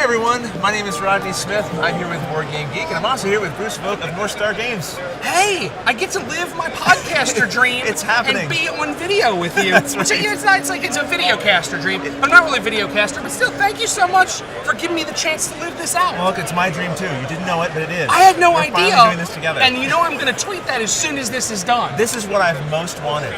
Hi everyone, my name is Rodney Smith. I'm here with Board Game Geek, and I'm also here with Bruce Vogt of North Star Games. Hey, I get to live my podcaster dream. It's happening. And be on video with you. That's right. So, yeah, it's like it's a videocaster dream. I'm not really a videocaster, but still, thank you so much for giving me the chance to live this out. Well, look, it's my dream too. You didn't know it, but it is. I had no We're idea. finally doing this together. And you know I'm going to tweet that as soon as this is done. This is what I've most wanted.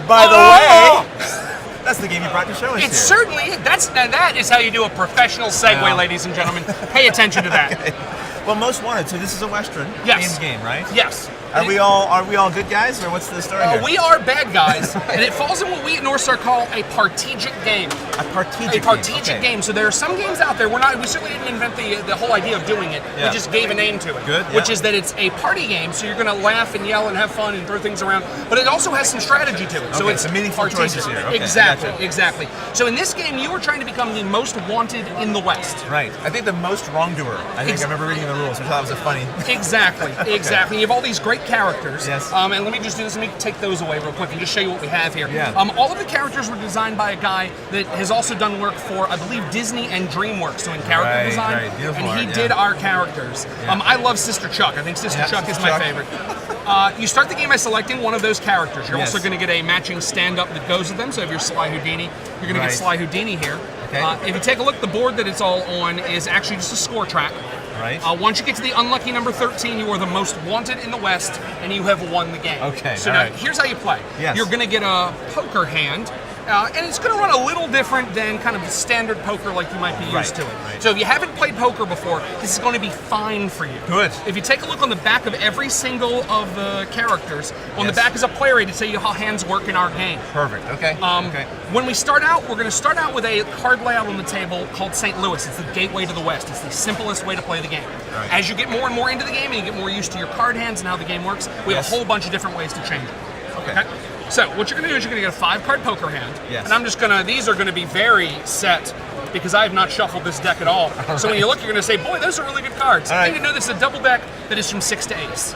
By the way, that's the game you brought to show us It certainly is. That is how you do a professional segue, ladies and gentlemen. Pay attention to that. Okay. Well, most wanted. So this is a Western themed game, right? Yes. Are we all good guys, or what's the story here? We are bad guys, and it falls in what we at North Star call a partegic game. A partegic partegic game. So there are some games out there. We certainly didn't invent the whole idea of doing it. Yeah. We just gave a name to it. Good. Which is that it's a party game, so you're going to laugh and yell and have fun and throw things around. But it also has some strategy to it. So Okay, it's some meaningful partegic. choices here. Okay, Exactly. gotcha. Exactly. So in this game, you are trying to become the most wanted in the West. Right. I think the most wrongdoer. I remember reading the rules, which I thought was a funny. Exactly. Exactly. You have all these great characters. Yes. And let me just do this. Let me take those away real quick and just show you what we have here. Yeah. All of the characters were designed by a guy that has also done work for, I believe, Disney and DreamWorks doing character Right, design. right. Beautiful And he art, did yeah. our characters. Yeah. I love Sister Chuck. I think Sister Chuck Sister is my Chuck. favorite. You start the game by selecting one of those characters. You're Yes. also going to get a matching stand-up that goes with them. So if you're Sly Houdini, you're going to Right. get Sly Houdini here. Okay. If you take a look, the board that it's all on is actually just a score track. Right. Once you get to the unlucky number 13, you are the most wanted in the West, and you have won the game. Okay, So all now, right. here's how you play. Yes. You're going to get a poker hand, and it's going to run a little different than kind of the standard poker like you might be used Right, to it. right. So if you haven't played poker before, this is going to be fine for you. Good. If you take a look on the back of every single of the characters, on Yes. the back is a player aid to tell you how hands work in our game. Perfect. Okay. Okay. When we start out, we're going to start out with a card layout on the table called St. Louis. It's the gateway to the West. It's the simplest way to play the game. Right. As you get more and more into the game and you get more used to your card hands and how the game works, we have Yes. a whole bunch of different ways to change it. Okay. So what you're going to do is you're going to get a 5-card poker hand. Yes. And I'm just going to, these are going to be very set because I have not shuffled this deck at all. So when you look, you're going to say, boy, those are really good cards. All I right. think you know this is a double deck that is from 6 to ace.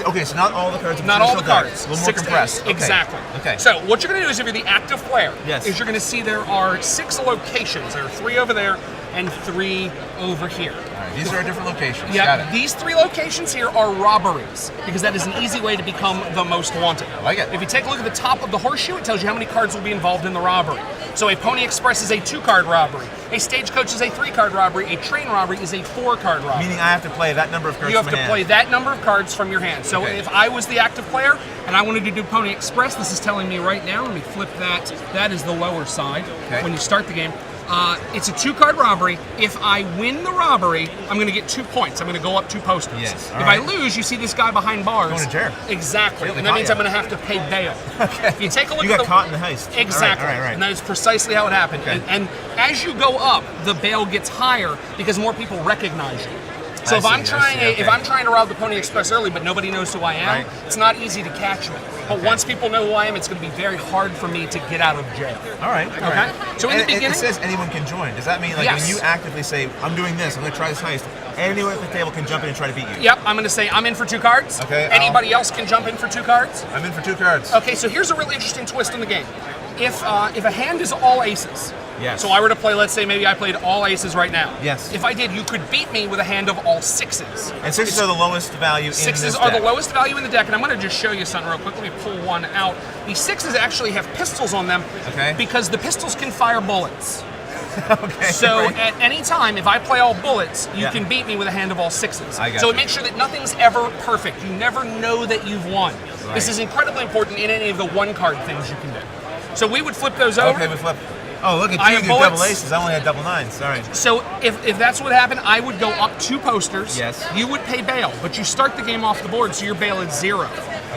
Okay, so not all the cards. Are Not all the traditional cards. decks. A little more 6 to compressed. 8. Okay. Exactly. Okay. So what you're going to do is if you're the active player, Yes. is you're going to see there are 6 locations. There are 3 over there and 3 over here. All right, these are our different locations. Got Yeah, it. these 3 locations here are robberies because that is an easy way to become the most wanted. I like it. If you take a look at the top of the horseshoe, it tells you how many cards will be involved in the robbery. So a Pony Express is a 2-card robbery. A Stagecoach is a 3-card robbery. A train robbery is a 4-card robbery. Meaning I have to play that number of cards. You have from to my play hand. that number of cards from your hand. So Okay. if I was the active player and I wanted to do Pony Express, this is telling me right now, let me flip that. That is the lower side Okay. when you start the game. It's a 2-card robbery. If I win the robbery, I'm going to get 2 points. I'm going to go up 2 posters. Yes, all If right. I lose, you see this guy behind bars. Going to jail. Exactly. Really And that caught means you. I'm going to have to pay bail. Okay. If you take a look You at got caught in the heist. Exactly. All right. And that is precisely how it happened. Okay. And as you go up, the bail gets higher because more people recognize you. So if I'm trying to rob the Pony Express early, but nobody knows who I am, Right. it's not easy to catch me. But Okay. once people know who I am, it's going to be very hard for me to get out of jail. All right. Okay. So in the beginning, it says anyone can join. Does that mean like Yes. when you actively say I'm doing this, I'm going to try this heist, anyone at the table can jump in and try to beat you? yep, I'm going to say I'm in for 2 cards. Okay, Anybody else can jump in for 2 cards. I'm in for 2 cards. Okay, so here's a really interesting twist in the game. If a hand is all aces, Yes. so I were to play, let's say maybe I played all aces right now. Yes. If I did, you could beat me with a hand of all 6s. And 6s are the lowest value in Sixes this are the deck. lowest value in the deck, and I'm going to just show you something real quick. Let me pull one out. The 6s actually have pistols on them Okay. because the pistols can fire bullets. Okay. So right. at any time, if I play all bullets, you Yeah. can beat me with a hand of all 6s. I got So you. it makes sure that nothing's ever perfect. You never know that you've won. Right. This is incredibly important in any of the 1-card things you can do. So we would flip those over. Okay, we flip. Oh, look at I you have do double bullets. aces. I only had double 9s. Sorry. So if that's what happened, I would go up 2 posters. Yes. You would pay bail, but you start the game off the board, so your bail is 0.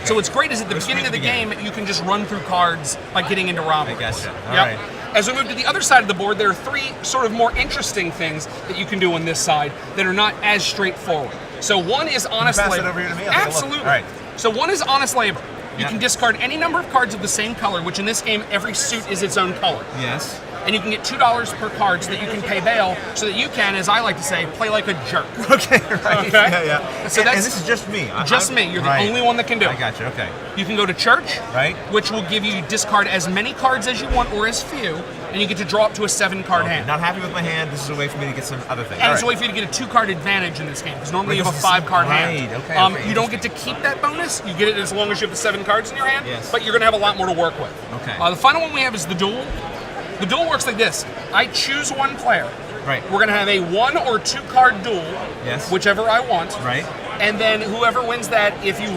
So what's great is at the Let's beginning of the read the game, you can just run through cards by getting into robberies. I gotcha. All Yep. right. As we move to the other side of the board, there are 3 sort of more interesting things that you can do on this side that are not as straightforward. So one is honest pass it labor. over here to me? I'll take a look. Absolutely. All right. So one is honest labor. You Yeah. can discard any number of cards of the same color, which in this game, every suit is its own color. Yes. and you can get $2 per card so that you can pay bail, so that you can, as I like to say, play like a jerk. Okay, right. Okay. Yeah. So and that's this is just me. just me. You're the only one that can do I it. got you. Okay. You can go to church, Right. which will give you discard as many cards as you want or as few, and you get to draw up to a 7-card hand. Not happy with my hand. This is a way for me to get some other things. And All it's a right. way for you to get a 2-card advantage in this game, because normally you Right, have a this is- 5-card right, hand. okay, You don't get to keep that bonus. You get it as long as you have the 7 cards in your hand, Yes. but you're going to have a lot more to work with. Okay. The final one we have is the duel. The duel works like this. I choose one player. Right. We're going to have a 1 or 2 card duel, Yes. whichever I want. Right. And then whoever wins that, if you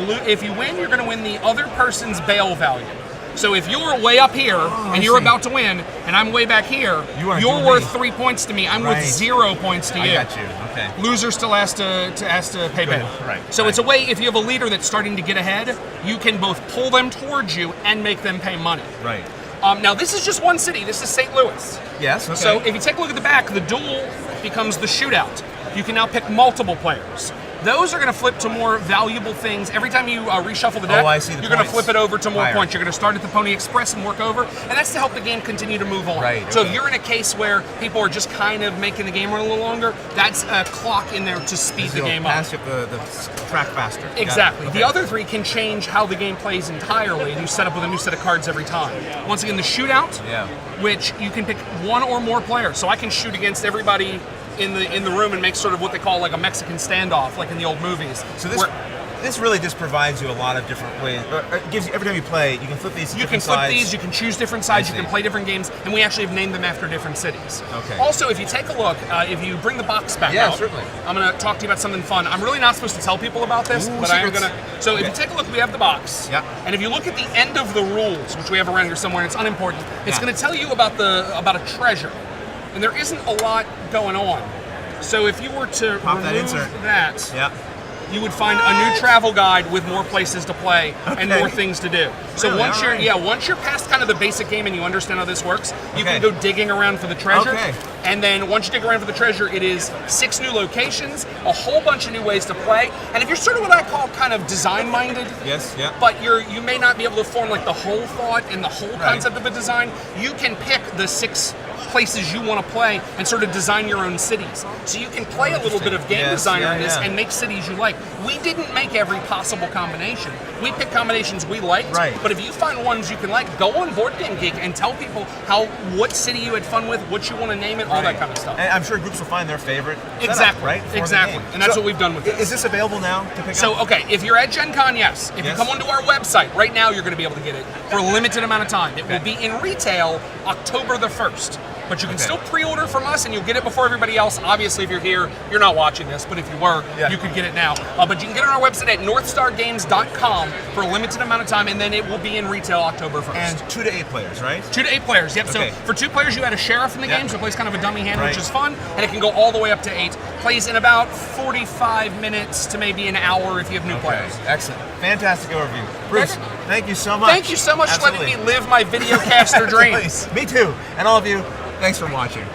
win, you're going to win the other person's bail value. So if you're way up here and you're see. about to win, and I'm way back here, You you're are worth me. 3 points to me. I'm Right. worth 0 points to you. I got you. Okay. Loser still has to pay bail. Right, So right. it's a way, if you have a leader that's starting to get ahead, you can both pull them towards you and make them pay money. Right. Now this is just one city. This is St. Louis. Yes. Okay. So if you take a look at the back, the duel becomes the shootout. You can now pick multiple players. Those are going to flip to more valuable things. Every time you reshuffle the deck, I see the you're going to points. flip it over to more Higher. points. You're going to start at the Pony Express and work over, and that's to help the game continue to move on. Right, So okay. if you're in a case where people are just kind of making the game run a little longer, that's a clock in there to speed the It'll game up. pass you up the track faster. Got it. Exactly. Okay. The other 3 can change how the game plays entirely, and you set up with a new set of cards every time. Once again, the shootout, Yeah. which you can pick 1 or more players. So I can shoot against everybody in the room and make sort of what they call like a Mexican standoff, like in the old movies. So this where this really just provides you a lot of different ways. It gives you every time you play, you can flip these. to you can different flip sides. these, you can choose different sides, I you can see. play different games, and we actually have named them after different cities. Okay. Also, if you take a look, if you bring the box back Yeah, out, certainly. I'm going to talk to you about something fun. I'm really not supposed to tell people about this, Ooh, but I am secrets. going to. So if Okay. you take a look, we have the box. Yeah. And if you look at the end of the rules, which we have around here somewhere, and it's unimportant, it's Yeah. going to tell you about a treasure, and there isn't a lot going on. So if you were to Pop that remove insert. that, Yeah. you would find a new travel guide with more places to play and Okay. more things to do. So Really? once All right. once you're past kind of the basic game and you understand how this works, you Okay. can go digging around for the treasure. Okay. And then once you dig around for the treasure, it is 6 new locations, a whole bunch of new ways to play. And if you're sort of what I call kind of design-minded, Yes. Yeah. but you may not be able to form like the whole thought and the whole Right. concept of a design, you can pick the 6 places you want to play and sort of design your own cities. So you can play a little bit of game Yes, designer yeah, in this yeah. and make cities you like. We didn't make every possible combination. We picked combinations we liked, Right. but if you find ones you can like, go on Board Game Geek and tell people what city you had fun with, what you want to name it, all that kind of stuff. And I'm sure groups will find their favorite. setup, Exactly, right? for the exactly. game. And that's So, what we've done with this. Is this available now to pick So, up? okay, if you're at Gen Con, yes. If you Yes. come onto our website, right now you're going to be able to get it for a limited amount of time. It will Okay. be in retail October the 1st. But you can Okay. still pre-order from us and you'll get it before everybody else. Obviously, if you're here, you're not watching this, but if you were, Yeah. you could get it now. But you can get it on our website at northstargames.com for a limited amount of time, and then it will be in retail October 1st. And 2 to 8 players, right? 2 to 8 players, yep. Okay. So for 2 players, you add a sheriff in the Yeah. game, so it plays kind of a dummy hand, Right. which is fun, and it can go all the way up to 8. Plays in about 45 minutes to maybe an hour if you have new players. Excellent. Fantastic overview. Bruce, thank you so much. Thank you so much Absolutely. for letting me live my videocaster dream. Me too. And all of you, thanks for watching.